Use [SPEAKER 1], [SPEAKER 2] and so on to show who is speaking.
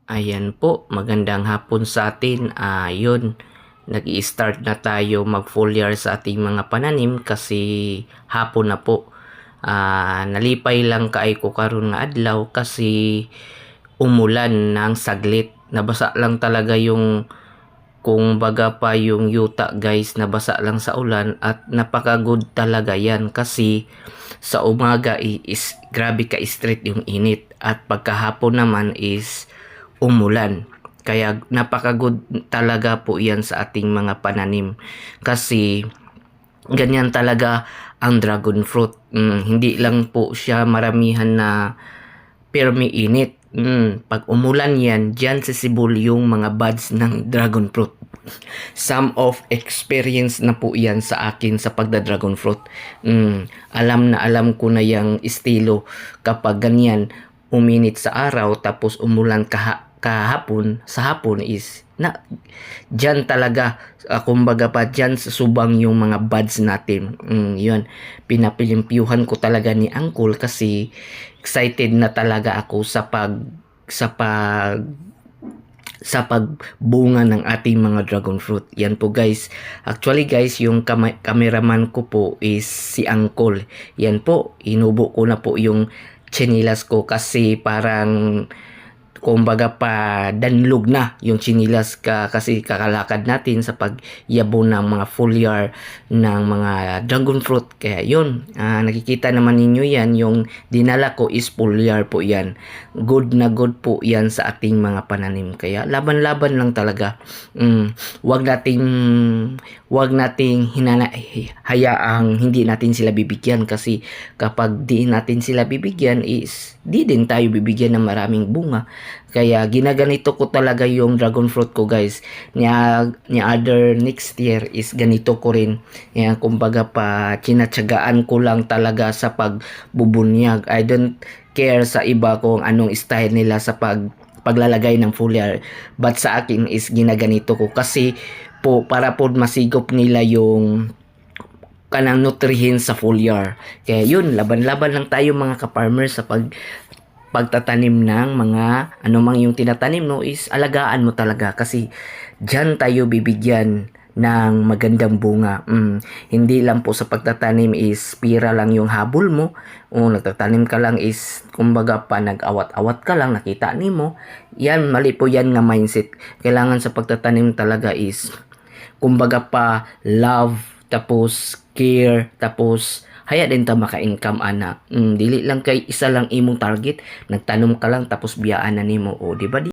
[SPEAKER 1] Ayan po, magandang hapon sa atin. Yun, nag-i-start na tayo mag-foliar sa ating mga pananim kasi hapon na po. Nalipay lang kaay ko karon nga adlaw kasi umulan ng saglit. Nabasa lang talaga yung kung baga pa yung yuta guys, nabasa lang sa ulan at napaka-good talaga yan kasi sa umaga is grabe ka straight yung init at pagkahapon naman is umulan. Kaya napaka-good talaga po yan sa ating mga pananim kasi ganyan talaga ang dragon fruit. Hindi lang po siya maramihan na permi init. Pag umulan yan, dyan sisibol yung mga buds ng dragon fruit. Some of experience na po yan sa akin sa pagda-dragon fruit. Alam na alam ko na yung estilo kapag ganyan uminit sa araw tapos umulan kahapon sa hapon is na dyan talaga kumbaga pa dyan sa subang yung mga buds natin. Yun, pinapilimpyuhan ko talaga ni Uncle kasi excited na talaga ako sa pagbunga ng ating mga dragon fruit. Yan po guys. Actually guys, yung cameraman ko po is si Uncle. Yan po, inubo ko na po yung chinilas ko kasi parang kumbaga pa danlog na yung chinilas kasi kakalakad natin sa pagyabo ng mga foliar ng mga dragon fruit. Kaya yun, nakikita naman ninyo yan, yung dinala ko is foliar po yan. Good na good po yan sa ating mga pananim. Kaya laban-laban lang talaga. Wag nating hayaang hindi natin sila bibigyan kasi kapag di natin sila bibigyan is di din tayo bibigyan ng maraming bunga. Kaya ginaganito ko talaga yung dragon fruit ko guys. Ni other next year is ganito ko rin. Yan, kumbaga pa tinatsagaan ko lang talaga sa pagbubunyag. I don't care sa iba kung anong style nila sa paglalagay ng foliar. But sa akin is ginaganito ko kasi po para po masigop nila yung kanang nutrihin sa foliar. Kaya yun, laban-laban lang tayo mga ka-farmers sa pagtatanim ng mga anumang yung tinatanim no is alagaan mo talaga kasi dyan tayo bibigyan ng magandang bunga. Hindi lang po sa pagtatanim is pira lang yung habol mo o nagtatanim ka lang is kumbaga pa nag-awat-awat ka lang nakita nimo. Yan, mali po yan nga mindset. Kailangan sa pagtatanim talaga is kumbaga pa love tapos care tapos haya din ta maka-income ana. Dili lang kay isa lang imong target, nagtanom ka lang tapos biyaan na nimo o di ba?